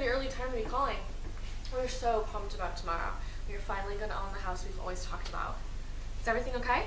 pretty early time to be calling. We're so pumped about tomorrow. We're finally gonna own the house we've always talked about. Is everything okay?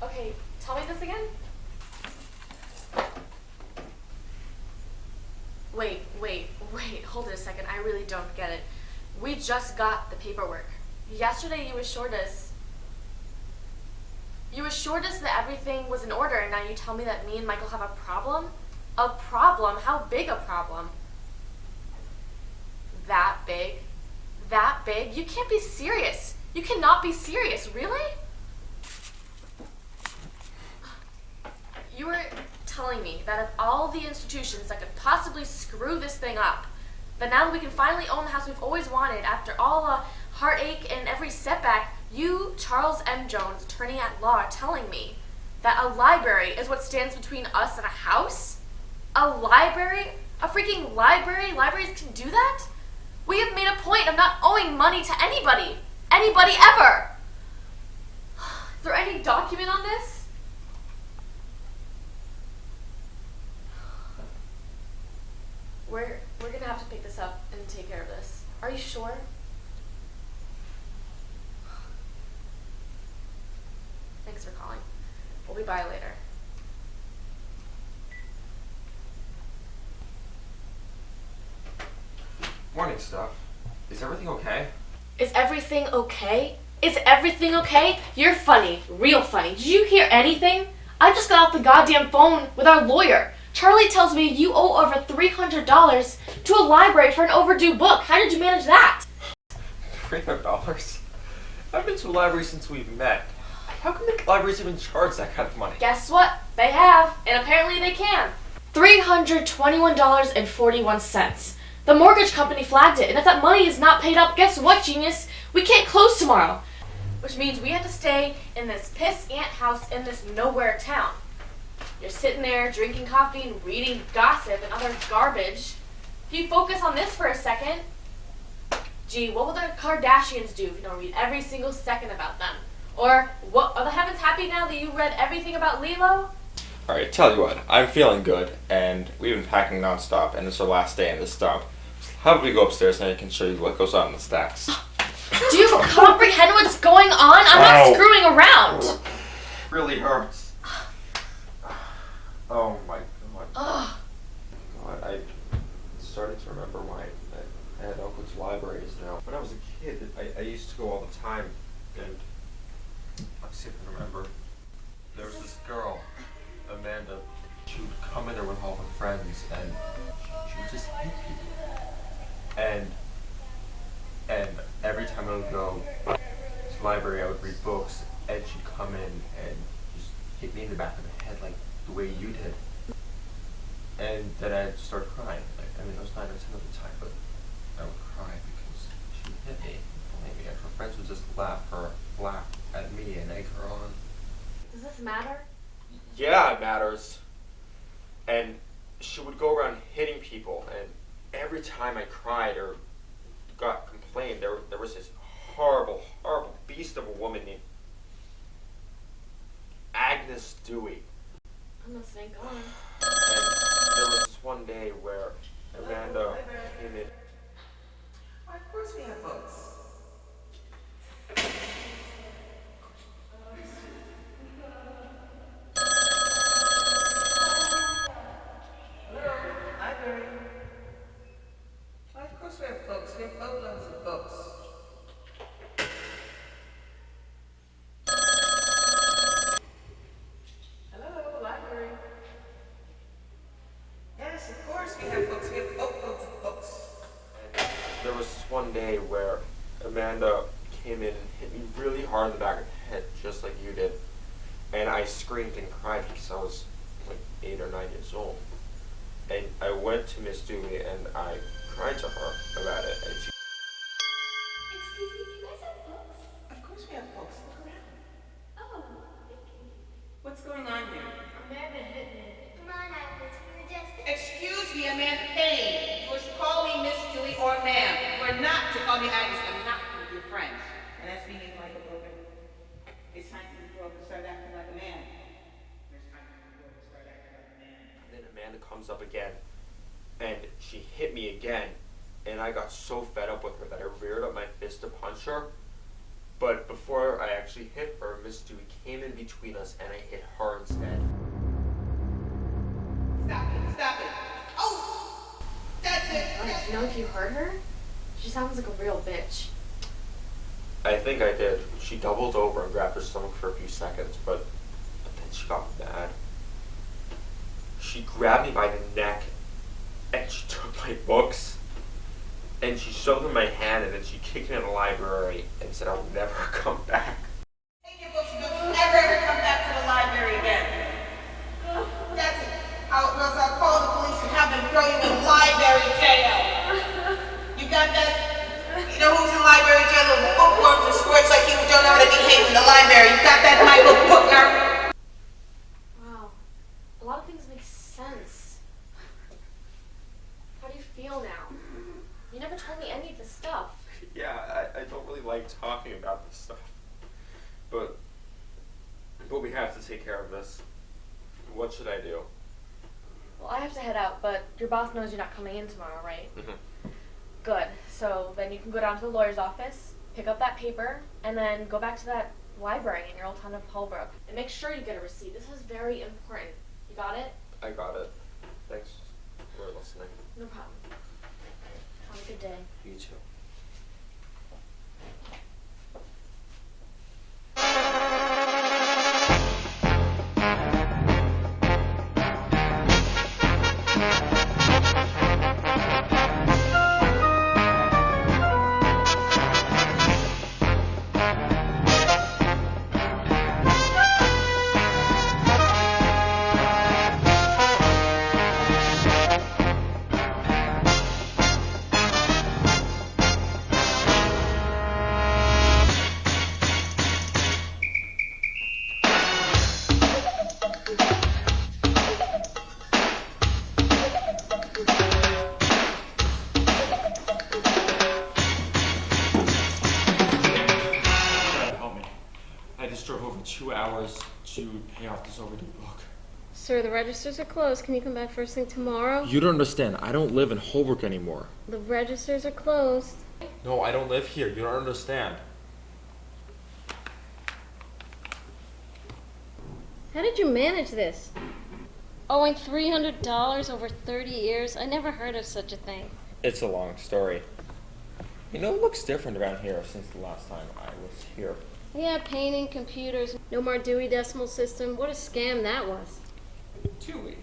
Okay, tell me this again. Wait, hold it a second. I really don't get it. We just got the paperwork. Yesterday you assured us that everything was in order, and now you tell me that me and Michael have a problem? A problem? How big a problem? That big? That big? You can't be serious. You cannot be serious, really? You were telling me that of all the institutions that could possibly screw this thing up, that now that we can finally own the house we've always wanted, after all the heartache and every setback, you, Charles M. Jones, attorney at law, are telling me that a library is what stands between us and a house? A library? A freaking library? Libraries can do that? We have made a point of not owing money to anybody. Anybody ever. Is there any document on this? We're gonna have to pick this up and take care of this. Are you sure? Thanks for calling. We'll be by later. Morning, Steph. Is everything okay? Is everything okay? Is everything okay? You're funny. Real funny. Did you hear anything? I just got off the goddamn phone with our lawyer. Charlie tells me you owe over $300 to a library for an overdue book. How did you manage that? $300? I've been to a library since we've met. How come the libraries even charge that kind of money? Guess what? They have, and apparently they can. $321.41. The mortgage company flagged it, and if that money is not paid up, guess what, genius? We can't close tomorrow. Which means we have to stay in this piss ant house in this nowhere town. You're sitting there drinking coffee and reading gossip and other garbage. If you focus on this for a second, gee, what will the Kardashians do if you don't read every single second about them? Or, what, are the heavens happy now that you read everything about Lilo? Alright, tell you what, I'm feeling good, and we've been packing nonstop, and it's our last day in this stop. How about we go upstairs and I can show you what goes on in the stacks? Do you comprehend what's going on? I'm not screwing around. Really hurts. Oh my god. Ugh. God, I started to remember why I had Oakwood's libraries now. When I was a kid, I used to go all the time, and let's see if I can remember. There was this girl, Amanda. She would come in there with all her friends, and she would just hit people. And every time I would go to the library, I would read books, and she'd come in and just hit me in the back of the head like the way you did. And then I'd start crying. Like, I mean, it was 9 or 10 of the time, but I would cry because she would hit me, and her friends would just laugh at me and egg her on. Does this matter? Yeah, it matters. And she would go around hitting people, and every time I cried or got complained, there was this horrible beast of a woman named Agnes Dewey. I'm listening, go on. And there was this one day where Amanda came in. Why, of course we have books. Hello, library. Why, of course we have books. We have boatloads of books. Hello, library. Yes, of course we have books. We have boatloads of books. And there was this one day where Amanda came in and hit me really hard in the back of the head, just like you did. And I screamed and cried because I was like 8 or 9 years old. And I went to Miss Dewey and I cried to her about it. And she Excuse me, do you guys have books? Of course we have books. Look around. Oh, thank you. What's going on here? Amanda hit me. Come on, Agnes, we were just... Excuse me, Amanda Payne. You were to call me Miss Dewey or ma'am. You are not to call me Agnes. I'm not one of your friends. And that's being like a broken. It's time for you to grow up and start acting like a man. It's time for you to grow up and start acting hand comes up again, and she hit me again, and I got so fed up with her that I reared up my fist to punch her. But before I actually hit her, Miss Dewey came in between us, and I hit her instead. Stop it, stop it. Oh! That's it. Do you know if you heard her? She sounds like a real bitch. I think I did. She doubled over and grabbed her stomach for a few seconds, but then she got mad. She grabbed me by the neck, and she took my books, and she shoved them in my hand, and then she kicked me in the library and said I'll never come back. Take your books and don't you ever come back to the library again. That's it. I'll call the police and have them throw you in library jail. You got that? You know who's in library jail? Little bookworms and squirts like you who don't know how to behave in the library. You got that, Michael Bookner? Wow. A lot of things make sense. How do you feel now? You never told me any of this stuff. Yeah, I don't really like talking about this stuff. But we have to take care of this. What should I do? Well, I have to head out, but your boss knows you're not coming in tomorrow, right? Mm-hmm. Good. So then you can go down to the lawyer's office, pick up that paper, and then go back to that library in your old town of Holbrook. And make sure you get a receipt. This is very important. You got it? I got it. Thanks for listening. No problem. Have a good day. You too. I just drove over 2 hours to pay off this overdue book. Sir, the registers are closed. Can you come back first thing tomorrow? You don't understand. I don't live in Holbrook anymore. The registers are closed. No, I don't live here. You don't understand. How did you manage this? Owing $300 over 30 years? I never heard of such a thing. It's a long story. You know, it looks different around here since the last time I was here. Yeah, painting, computers, no more Dewey Decimal System. What a scam that was. Dewey?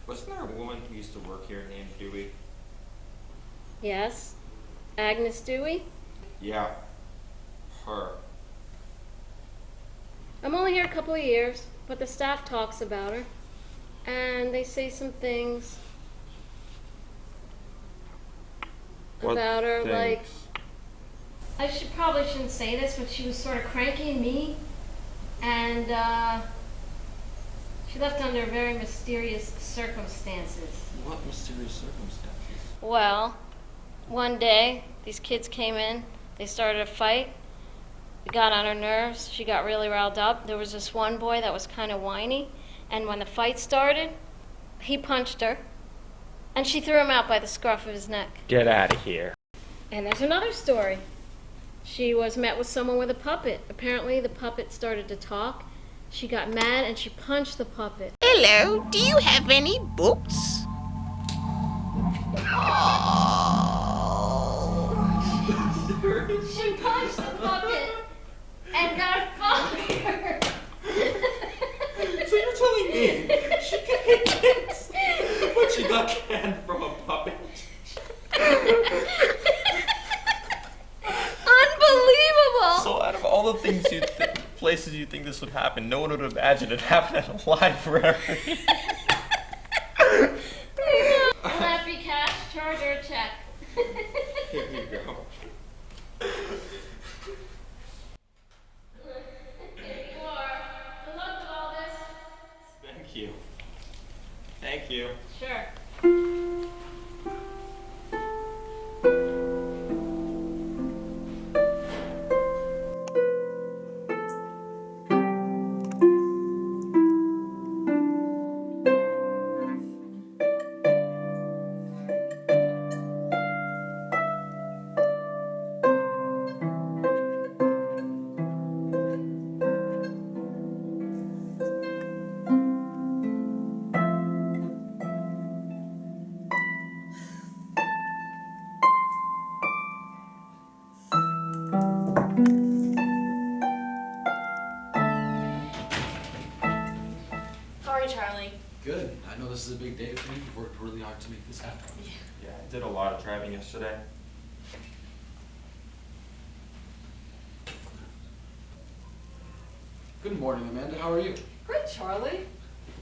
Wasn't there a woman who used to work here named Dewey? Yes? Agnes Dewey? Yeah. Her. I'm only here a couple of years, but the staff talks about her. And they say some things about her, like... I probably shouldn't say this, but she was sort of cranky and mean, and she left under very mysterious circumstances. What mysterious circumstances? Well, one day, these kids came in, they started a fight, it got on her nerves, she got really riled up. There was this one boy that was kind of whiny, and when the fight started, he punched her, and she threw him out by the scruff of his neck. Get out of here. And there's another story. She was met with someone with a puppet. Apparently, the puppet started to talk. She got mad and she punched the puppet. Hello, do you have any books? She punched the puppet and got fired. So you're telling me she could hit kids, but she got canned from a puppet? Unbelievable! So out of all the things places you think this would happen, no one would imagine it happened at a library. Will that be cash, charge, or a check? Here you go. Here you are. Good luck with all this. Thank you. Thank you. Sure. Good. I know this is a big day for you. You've worked really hard to make this happen. Yeah, I did a lot of driving yesterday. Good morning, Amanda. How are you? Great, Charlie.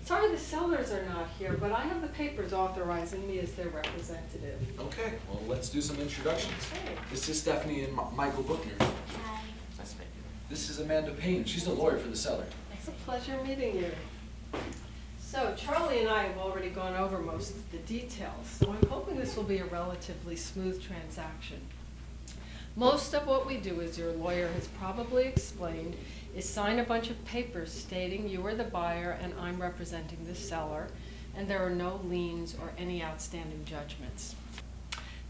Sorry the sellers are not here, but I have the papers authorizing me as their representative. Okay, well, let's do some introductions. Okay. This is Stephanie and Michael Bookner. Hi. Nice to meet you. This is Amanda Payne. She's the lawyer for the seller. It's a pleasure meeting you. So Charlie and I have already gone over most of the details, so I'm hoping this will be a relatively smooth transaction. Most of what we do, as your lawyer has probably explained, is sign a bunch of papers stating you are the buyer and I'm representing the seller, and there are no liens or any outstanding judgments.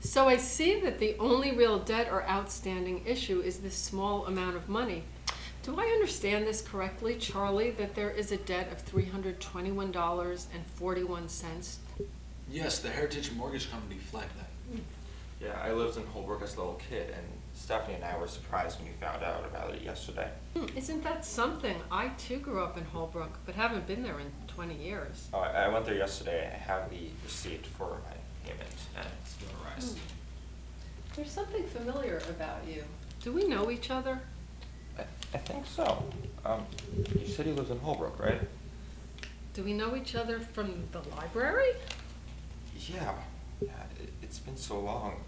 So I see that the only real debt or outstanding issue is this small amount of money. Do I understand this correctly, Charlie, that there is a debt of $321.41? Yes, the Heritage Mortgage Company flagged that. Yeah, I lived in Holbrook as a little kid, and Stephanie and I were surprised when we found out about it yesterday. Isn't that something? I too grew up in Holbrook, but haven't been there in 20 years. Oh, I went there yesterday. I have the receipt for my payment, and it's notarized. There's something familiar about you. Do we know each other? I think so. You said you lived in Holbrook, right? Do we know each other from the library? Yeah. It's been so long.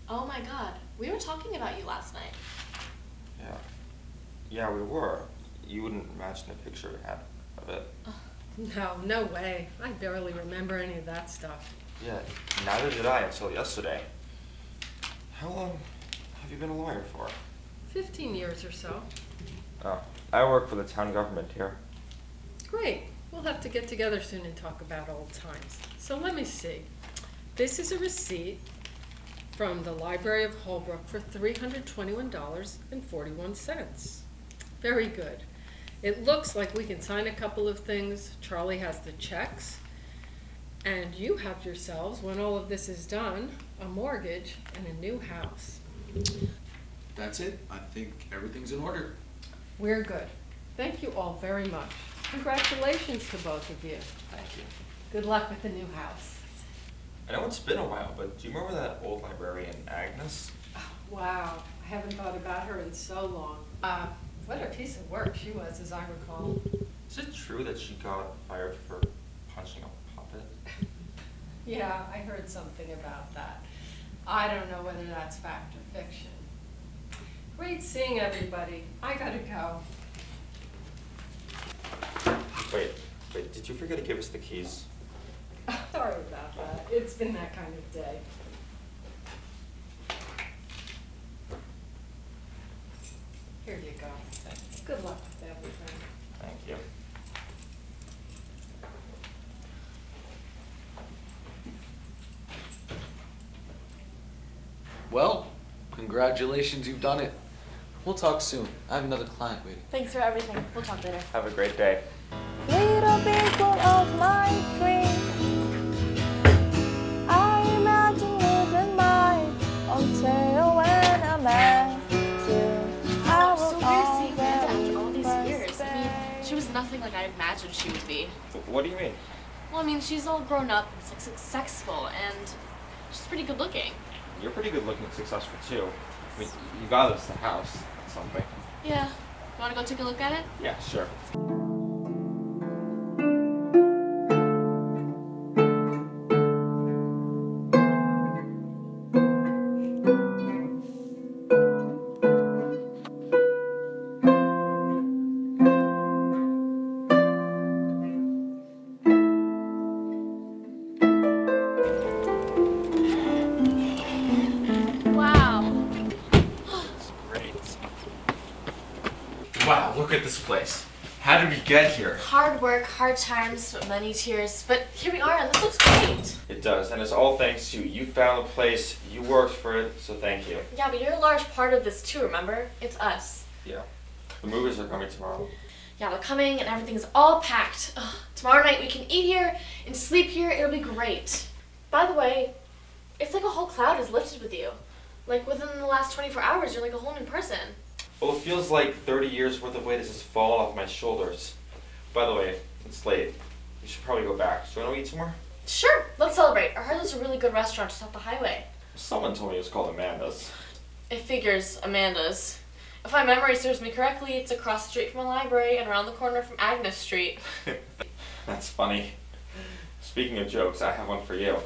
Oh my god, we were talking about you last night. Yeah, we were. You wouldn't imagine the picture we had of it. No way. I barely remember any of that stuff. Yeah, neither did I until yesterday. How long have you been a lawyer for? 15 years or so. Oh, I work for the town government here. Great. We'll have to get together soon and talk about old times. So let me see. This is a receipt from the Library of Holbrook for $321.41. Very good. It looks like we can sign a couple of things. Charlie has the checks. And you have yourselves, when all of this is done, a mortgage and a new house. That's it. I think everything's in order. We're good. Thank you all very much. Congratulations to both of you. Thank you. Good luck with the new house. I know it's been a while, but do you remember that old librarian, Agnes? Wow, I haven't thought about her in so long. What a piece of work she was, as I recall. Is it true that she got fired for punching a puppet? Yeah, I heard something about that. I don't know whether that's fact or fiction. Great seeing everybody. I gotta go. Wait, did you forget to give us the keys? Sorry about that. It's been that kind of day. Here you go. Good luck with everything. Thank you. Well, congratulations, you've done it. We'll talk soon. I have another client waiting. Thanks for everything. We'll talk later. Have a great day. Little people of my dreams, I imagine living my own tale when I'm at you. I It's so will weird seeing Amanda after all always these years. I mean, stay. she was nothing like I imagined she would be. What do you mean? Well, I mean, she's all grown up and successful, and she's pretty good looking. You're pretty good looking, successful too. I mean, you got us the house and something. Yeah. You want to go take a look at it? Yeah, sure. Wow. Great. Wow, look at this place. How did we get here? Hard work, hard times, many tears, but here we are, and this looks great. It does, and it's all thanks to you. You found the place, you worked for it, so thank you. Yeah, but you're a large part of this too, remember? It's us. Yeah. The movers are coming tomorrow. Yeah, they're coming, and everything's all packed. Ugh, tomorrow night we can eat here and sleep here. It'll be great. By the way, it's like a whole cloud has lifted with you. Like within the last 24 hours, you're like a whole new person. Well, it feels like 30 years worth of weight has just fallen off my shoulders. By the way, It's late. We should probably go back. Do you want to eat somewhere? Sure, let's celebrate. I heard there's a really good restaurant just off the highway. Someone told me it was called Amanda's. It figures Amanda's. If my memory serves me correctly, it's across the street from a library and around the corner from Agnes Street. That's funny. Speaking of jokes, I have one for you.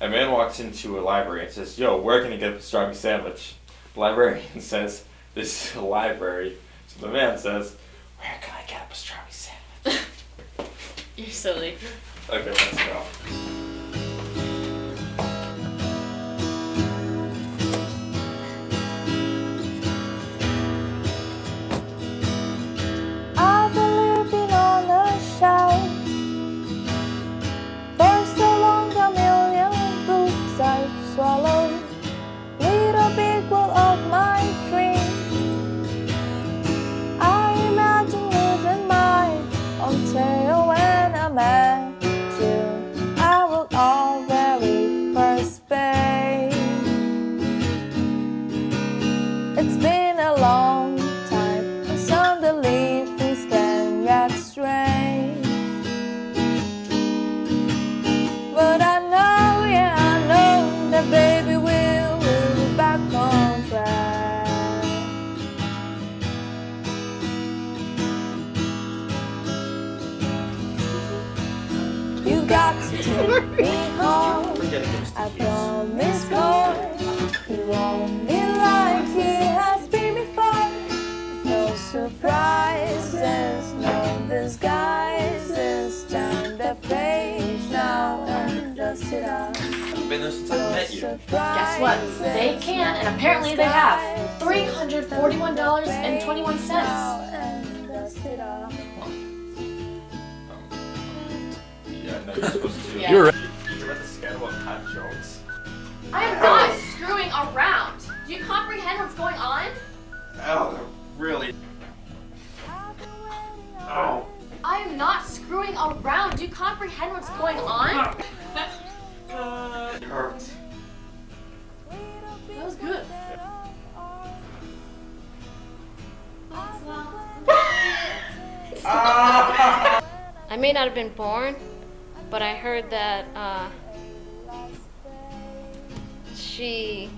A man walks into a library and says, "Yo, where can I get a pastrami sandwich?" The librarian says, "This is a library." So the man says, "Where can I get a pastrami sandwich?" You're silly. Okay, let's go. I've been living on a shelf for so long, a million books I've swallowed. Little big world of my dreams. I imagine living my own tale when I met you. I was our very first babe. It's been a long time, and suddenly things can get strange. But I know, yeah, I know that baby we'll be back on track. You got to take me home. I promise more. It won't be like it has been before. No surprises, no disguises. Turn the page now and dust it out. I've been there since I met you. Guess what? They can, and apparently they have. $341.21. Yeah, no, you're supposed to. Yeah. You're right. You read the scandal of Pat Jones? I am not screwing around. Do you comprehend what's going on? Oh, really? Oh. I am not screwing around. Do you comprehend what's going on? It hurts. That was good. I may not have been born, but I heard that she.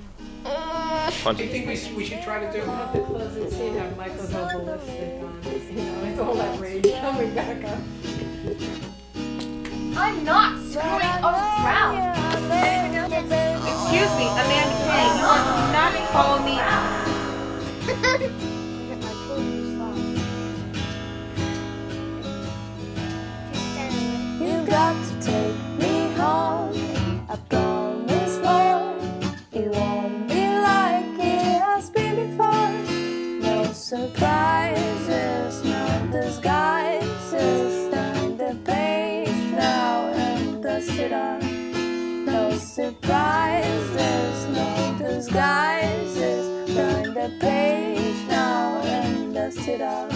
What do you think we should try to do? At the closing scene, have Michael go ballistic on, with all that rage coming back up. I'm not screwing around. Excuse me, Amanda K. You are not calling me out. You got to take me home. I promise more. It won't be like it has been before. No surprises, no disguises. Turn the page now and dust it up. No surprises, no disguises. Turn the page now and dust it up.